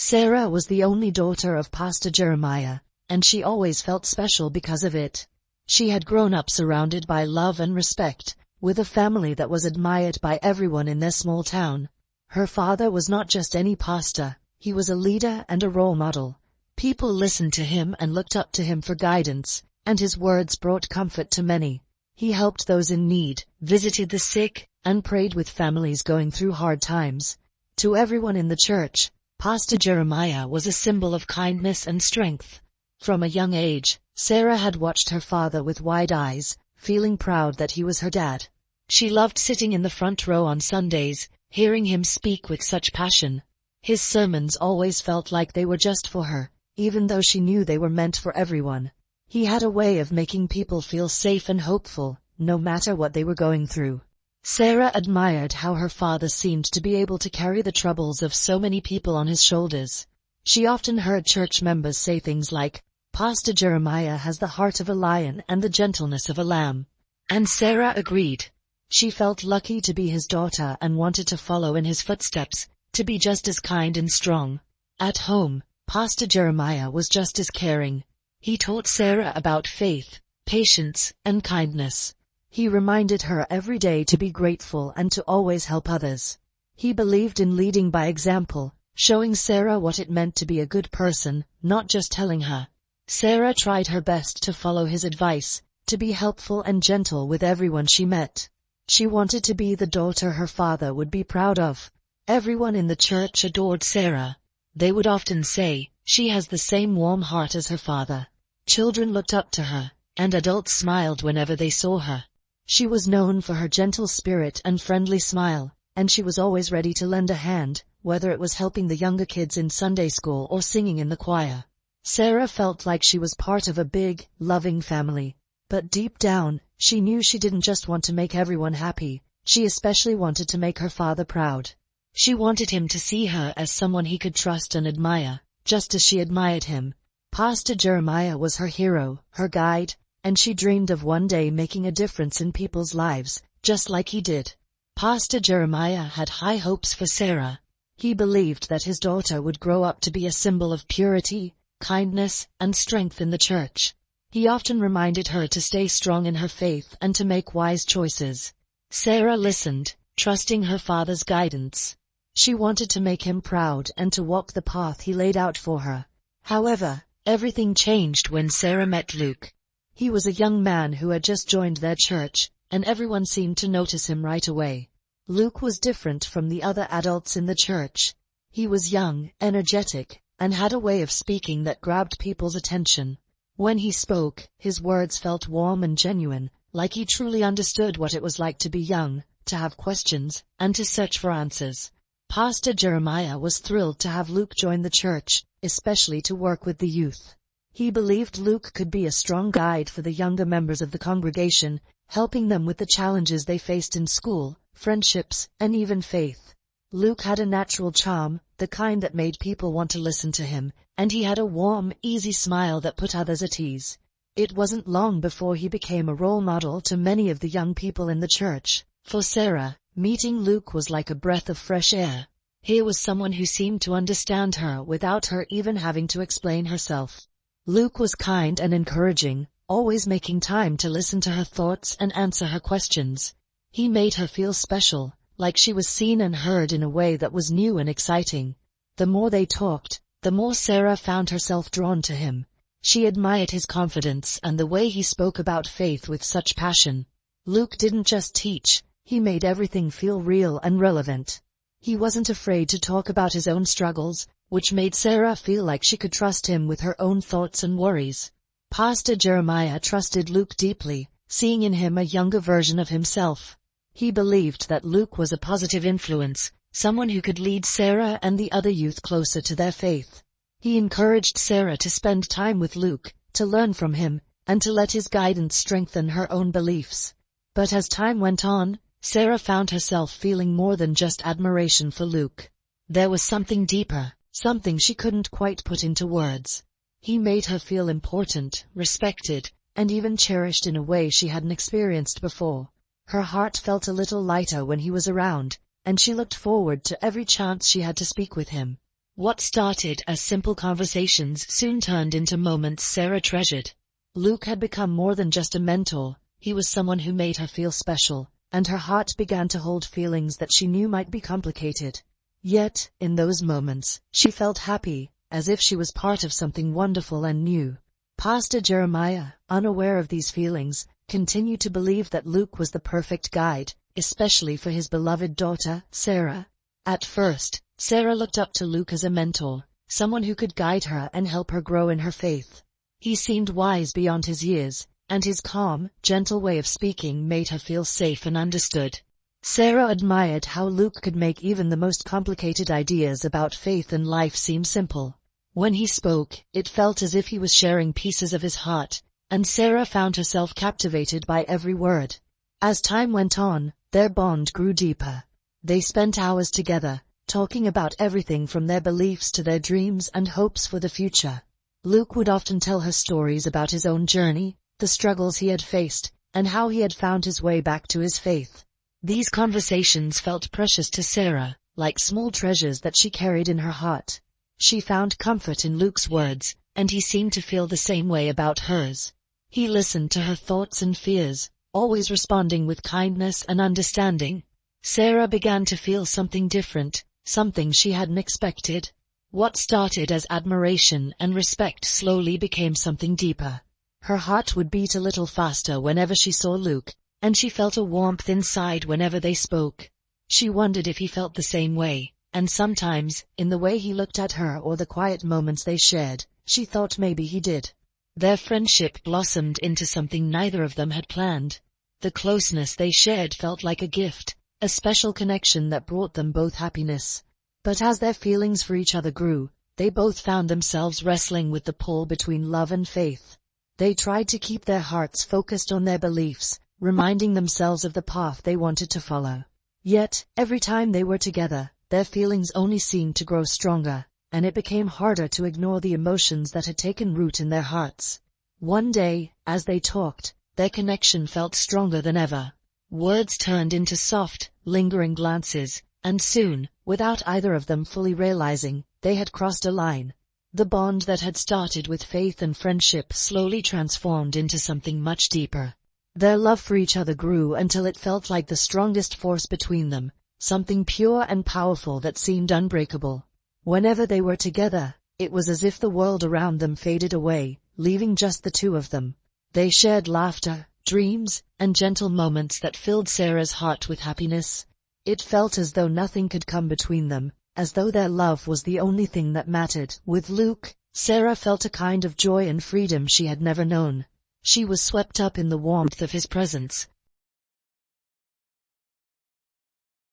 Sarah was the only daughter of Pastor Jeremiah, and she always felt special because of it. She had grown up surrounded by love and respect, with a family that was admired by everyone in their small town. Her father was not just any pastor, he was a leader and a role model. People listened to him and looked up to him for guidance, and his words brought comfort to many. He helped those in need, visited the sick, and prayed with families going through hard times. To everyone in the church, Pastor Jeremiah was a symbol of kindness and strength. From a young age, Sarah had watched her father with wide eyes, feeling proud that he was her dad. She loved sitting in the front row on Sundays, hearing him speak with such passion. His sermons always felt like they were just for her, even though she knew they were meant for everyone. He had a way of making people feel safe and hopeful, no matter what they were going through. Sarah admired how her father seemed to be able to carry the troubles of so many people on his shoulders. She often heard church members say things like, "Pastor Jeremiah has the heart of a lion and the gentleness of a lamb." And Sarah agreed. She felt lucky to be his daughter and wanted to follow in his footsteps, to be just as kind and strong. At home, Pastor Jeremiah was just as caring. He taught Sarah about faith, patience, and kindness. He reminded her every day to be grateful and to always help others. He believed in leading by example, showing Sarah what it meant to be a good person, not just telling her. Sarah tried her best to follow his advice, to be helpful and gentle with everyone she met. She wanted to be the daughter her father would be proud of. Everyone in the church adored Sarah. They would often say, "She has the same warm heart as her father." Children looked up to her, and adults smiled whenever they saw her. She was known for her gentle spirit and friendly smile, and she was always ready to lend a hand, whether it was helping the younger kids in Sunday school or singing in the choir. Sarah felt like she was part of a big, loving family. But deep down, she knew she didn't just want to make everyone happy, she especially wanted to make her father proud. She wanted him to see her as someone he could trust and admire, just as she admired him. Pastor Jeremiah was her hero, her guide, and she dreamed of one day making a difference in people's lives, just like he did. Pastor Jeremiah had high hopes for Sarah. He believed that his daughter would grow up to be a symbol of purity, kindness, and strength in the church. He often reminded her to stay strong in her faith and to make wise choices. Sarah listened, trusting her father's guidance. She wanted to make him proud and to walk the path he laid out for her. However, everything changed when Sarah met Luke. He was a young man who had just joined their church, and everyone seemed to notice him right away. Luke was different from the other adults in the church. He was young, energetic, and had a way of speaking that grabbed people's attention. When he spoke, his words felt warm and genuine, like he truly understood what it was like to be young, to have questions, and to search for answers. Pastor Jeremiah was thrilled to have Luke join the church, especially to work with the youth. He believed Luke could be a strong guide for the younger members of the congregation, helping them with the challenges they faced in school, friendships, and even faith. Luke had a natural charm, the kind that made people want to listen to him, and he had a warm, easy smile that put others at ease. It wasn't long before he became a role model to many of the young people in the church. For Sarah, meeting Luke was like a breath of fresh air. Here was someone who seemed to understand her without her even having to explain herself. Luke was kind and encouraging, always making time to listen to her thoughts and answer her questions. He made her feel special, like she was seen and heard in a way that was new and exciting. The more they talked, the more Sarah found herself drawn to him. She admired his confidence and the way he spoke about faith with such passion. Luke didn't just teach, he made everything feel real and relevant. He wasn't afraid to talk about his own struggles, which made Sarah feel like she could trust him with her own thoughts and worries. Pastor Jeremiah trusted Luke deeply, seeing in him a younger version of himself. He believed that Luke was a positive influence, someone who could lead Sarah and the other youth closer to their faith. He encouraged Sarah to spend time with Luke, to learn from him, and to let his guidance strengthen her own beliefs. But as time went on, Sarah found herself feeling more than just admiration for Luke. There was something deeper, something she couldn't quite put into words. He made her feel important, respected, and even cherished in a way she hadn't experienced before. Her heart felt a little lighter when he was around, and she looked forward to every chance she had to speak with him. What started as simple conversations soon turned into moments Sarah treasured. Luke had become more than just a mentor. He was someone who made her feel special, and her heart began to hold feelings that she knew might be complicated. Yet, in those moments, she felt happy, as if she was part of something wonderful and new. Pastor Jeremiah, unaware of these feelings, continued to believe that Luke was the perfect guide, especially for his beloved daughter, Sarah. At first, Sarah looked up to Luke as a mentor, someone who could guide her and help her grow in her faith. He seemed wise beyond his years, and his calm, gentle way of speaking made her feel safe and understood. Sarah admired how Luke could make even the most complicated ideas about faith and life seem simple. When he spoke, it felt as if he was sharing pieces of his heart, and Sarah found herself captivated by every word. As time went on, their bond grew deeper. They spent hours together, talking about everything from their beliefs to their dreams and hopes for the future. Luke would often tell her stories about his own journey, the struggles he had faced, and how he had found his way back to his faith. These conversations felt precious to Sarah, like small treasures that she carried in her heart. She found comfort in Luke's words, and he seemed to feel the same way about hers. He listened to her thoughts and fears, always responding with kindness and understanding. Sarah began to feel something different, something she hadn't expected. What started as admiration and respect slowly became something deeper. Her heart would beat a little faster whenever she saw Luke, and she felt a warmth inside whenever they spoke. She wondered if he felt the same way, and sometimes, in the way he looked at her or the quiet moments they shared, she thought maybe he did. Their friendship blossomed into something neither of them had planned. The closeness they shared felt like a gift, a special connection that brought them both happiness. But as their feelings for each other grew, they both found themselves wrestling with the pull between love and faith. They tried to keep their hearts focused on their beliefs, reminding themselves of the path they wanted to follow. Yet, every time they were together, their feelings only seemed to grow stronger, and it became harder to ignore the emotions that had taken root in their hearts. One day, as they talked, their connection felt stronger than ever. Words turned into soft, lingering glances, and soon, without either of them fully realizing, they had crossed a line. The bond that had started with faith and friendship slowly transformed into something much deeper. Their love for each other grew until it felt like the strongest force between them, something pure and powerful that seemed unbreakable. Whenever they were together, it was as if the world around them faded away, leaving just the two of them. They shared laughter, dreams, and gentle moments that filled Sarah's heart with happiness. It felt as though nothing could come between them, as though their love was the only thing that mattered. With Luke, Sarah felt a kind of joy and freedom she had never known. She was swept up in the warmth of his presence,